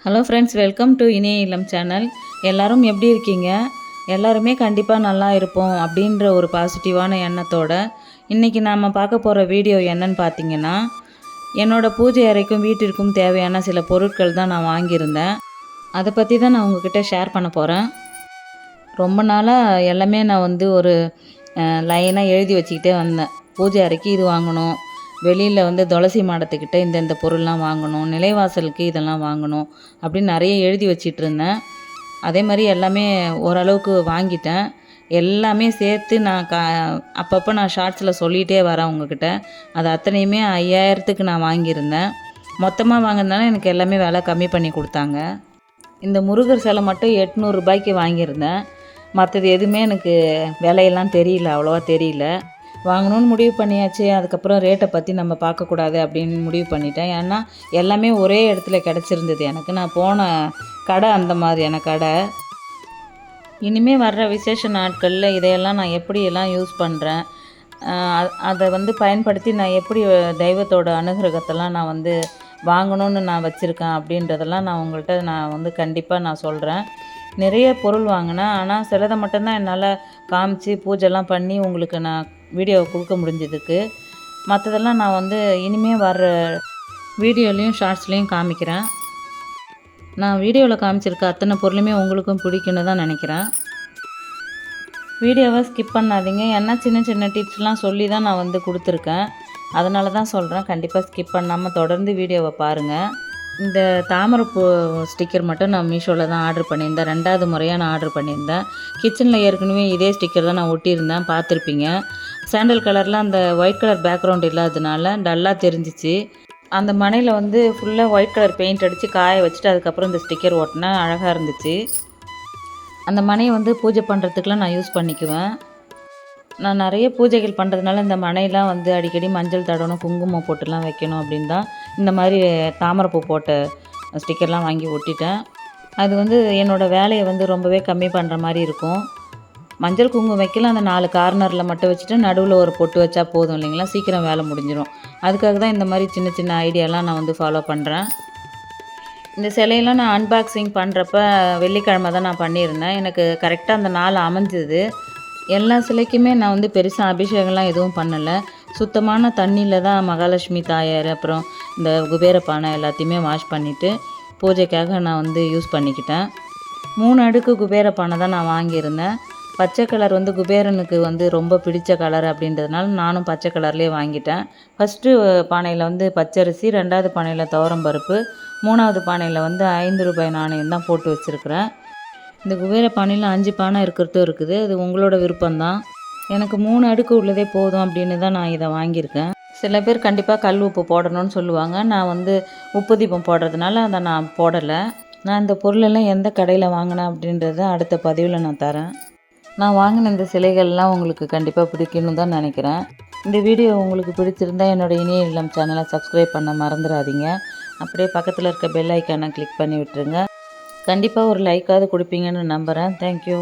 Hello friends, welcome to இணைய இல்லம் channel. எல்லோரும் எப்படி இருக்கீங்க? எல்லாருமே கண்டிப்பாக நல்லா இருப்போம் அப்படின்ற ஒரு பாசிட்டிவான எண்ணத்தோட இன்றைக்கி நாம் பார்க்க போகிற வீடியோ என்னன்னு பார்த்தீங்கன்னா, என்னோடய பூஜை அறைக்கும் வீட்டிற்கும் தேவையான சில பொருட்கள் தான் நான் வாங்கியிருந்தேன். அதை பற்றி தான் நான் உங்ககிட்ட ஷேர் பண்ண போகிறேன். ரொம்ப நாளாக எல்லாமே நான் ஒரு லைனாக எழுதி வச்சுக்கிட்டே வந்தேன். பூஜை அறைக்கு இது வாங்கணும், வெளியில் துளசி மாடத்துக்கிட்ட இந்த பொருள்லாம் வாங்கணும், நிலைவாசலுக்கு இதெல்லாம் வாங்கணும் அப்படின்னு நிறைய எழுதி வச்சிட்டு இருந்தேன். அதே மாதிரி எல்லாமே ஓரளவுக்கு வாங்கிட்டேன். எல்லாமே சேர்த்து நான் அப்பப்போ நான் ஷார்ட்ஸில் சொல்லிகிட்டே வரேன் உங்ககிட்ட. அது அத்தனையுமே 5000க்கு நான் வாங்கியிருந்தேன். மொத்தமாக வாங்கினதுனால எனக்கு எல்லாமே விலை கம்மி பண்ணி கொடுத்தாங்க. இந்த முருகர் சிலை மட்டும் 800 ரூபாய்க்கு வாங்கியிருந்தேன். மற்றது எதுவுமே எனக்கு விலையெல்லாம் தெரியல, அவ்வளோவா தெரியல. வாங்கணும்னு முடிவு பண்ணியாச்சு. அதுக்கப்புறம் ரேட்டை பற்றி நம்ம பார்க்கக்கூடாது அப்படின்னு முடிவு பண்ணிட்டேன். ஏன்னா எல்லாமே ஒரே இடத்துல கிடச்சிருந்தது எனக்கு. நான் போன கடை அந்த மாதிரியான கடை. இனிமேல் வர்ற விசேஷ நாட்களில் இதையெல்லாம் நான் எப்படியெல்லாம் யூஸ் பண்ணுறேன், அதை பயன்படுத்தி நான் எப்படி தெய்வத்தோட அனுகிரகத்தெல்லாம் நான் வாங்கணும்னு நான் வச்சுருக்கேன் அப்படின்றதெல்லாம் நான் உங்கள்கிட்ட நான் கண்டிப்பாக நான் சொல்கிறேன். நிறைய பொருள் வாங்கினேன். ஆனால் சிலதை மட்டும்தான் என்னால் காமிச்சு பூஜைலாம் பண்ணி உங்களுக்கு நான் வீடியோவை கொடுக்க முடிஞ்சதுக்கு. மற்றதெல்லாம் நான் இனிமேல் வர்ற வீடியோலையும் ஷார்ட்ஸ்லேயும் காமிக்கிறேன். நான் வீடியோவில் காமிச்சிருக்க அத்தனை பொருளுமே உங்களுக்கும் பிடிக்குன்னு தான் நினைக்கிறேன். வீடியோவை ஸ்கிப் பண்ணாதீங்க. ஏன்னா சின்ன சின்ன டிப்ஸ்லாம் சொல்லி தான் நான் கொடுத்துருக்கேன். அதனால தான் சொல்கிறேன், கண்டிப்பாக ஸ்கிப் பண்ணாமல் தொடர்ந்து வீடியோவை பாருங்கள். இந்த தாமரைப்பூ ஸ்டிக்கர் மட்டும் நான் மீஷோவில் தான் ஆர்டர் பண்ணியிருந்தேன். 2வது முறையாக நான் ஆர்டர் பண்ணியிருந்தேன். கிச்சனில் ஏற்கனவே இதே ஸ்டிக்கர் தான் நான் ஒட்டியிருந்தேன், பார்த்துருப்பீங்க. சாண்டல் கலரில் அந்த ஒயிட் கலர் பேக்ரவுண்ட் இல்லாததுனால டல்லாக தெரிஞ்சிச்சு. அந்த மனையில் ஃபுல்லாக ஒயிட் கலர் பெயிண்ட் அடித்து காய வச்சுட்டு அதுக்கப்புறம் இந்த ஸ்டிக்கர் ஓட்டினேன். அழகாக இருந்துச்சு. அந்த மனையை பூஜை பண்ணுறதுக்கெலாம் நான் யூஸ் பண்ணிக்குவேன். நான் நிறைய பூஜைகள் பண்ணுறதுனால இந்த மனையெல்லாம் அடிக்கடி மஞ்சள் தடவணும், குங்குமம் போட்டுலாம் வைக்கணும் அப்படின்னு தான் இந்த மாதிரி தாமரைப்பூ போட்ட ஸ்டிக்கர்லாம் வாங்கி ஒட்டிட்டேன். அது என்னோடய வேலையை ரொம்பவே கம்மி பண்ணுற மாதிரி இருக்கும். மஞ்சள் குங்குமம் வைக்கலாம், அந்த 4 கார்னரில் மட்டும் வச்சுட்டு நடுவில் ஒரு பொட்டு வச்சா போதும் இல்லைங்களா, சீக்கிரம் வேலை முடிஞ்சிடும். அதுக்காக தான் இந்த மாதிரி சின்ன சின்ன ஐடியாலாம் நான் ஃபாலோ பண்ணுறேன். இந்த சிலையெல்லாம் நான் அன்பாக்சிங் பண்ணுறப்ப வெள்ளிக்கிழமை தான் நான் பண்ணியிருந்தேன். எனக்கு கரெக்டாக அந்த நாள் அமைஞ்சது. எல்லா சிலைக்குமே நான் பெருசாக அபிஷேகம்லாம் எதுவும் பண்ணலை. சுத்தமான தண்ணியில் தான் மகாலட்சுமி தாயார் அப்புறம் இந்த குபேர பானை எல்லாத்தையுமே வாஷ் பண்ணிவிட்டு பூஜைக்காக நான் யூஸ் பண்ணிக்கிட்டேன். 3 அடுக்கு குபேர பானை தான் நான் வாங்கியிருந்தேன். பச்சை கலர் குபேரனுக்கு ரொம்ப பிடிச்ச கலர் அப்படின்றதுனால நானும் பச்சை கலர்லேயே வாங்கிட்டேன். ஃபஸ்ட்டு பானையில் பச்சரிசி, 2வது பானையில் துவரம்பருப்பு, 3வது பானையில் 5 ரூபாய் நாணயம் தான் போட்டு வச்சுருக்கிறேன். இந்த குபேர பானையில் 5 பானை இருக்கிறதும் இருக்குது. அது உங்களோட விருப்பம்தான். எனக்கு 3 அடுக்கு உள்ளதே போதும் அப்படின்னு தான் நான் இதை வாங்கியிருக்கேன். சில பேர் கண்டிப்பாக கல் உப்பு போடணும்னு சொல்லுவாங்க. நான் உப்பு தீபம் போடுறதுனால அதை நான் போடலை. நான் இந்த பொருளெல்லாம் எந்த கடையில் வாங்கினேன் அப்படின்றத அடுத்த பதிவில் நான் தரேன். நான் வாங்கின இந்த சிலைகள்லாம் உங்களுக்கு கண்டிப்பாக பிடிக்கணும்னு தான் நினைக்கிறேன். இந்த வீடியோ உங்களுக்கு பிடிச்சிருந்தா என்னோடய இணைய இல்லம் சேனலை சப்ஸ்கிரைப் பண்ண மறந்துடாதீங்க. அப்படியே பக்கத்தில் இருக்க பெல் ஐக்கானை கிளிக் பண்ணி விட்டுருங்க. கண்டிப்பாக ஒரு லைக்காவது கொடுப்பீங்கன்னு நம்புகிறேன். தேங்க்யூ.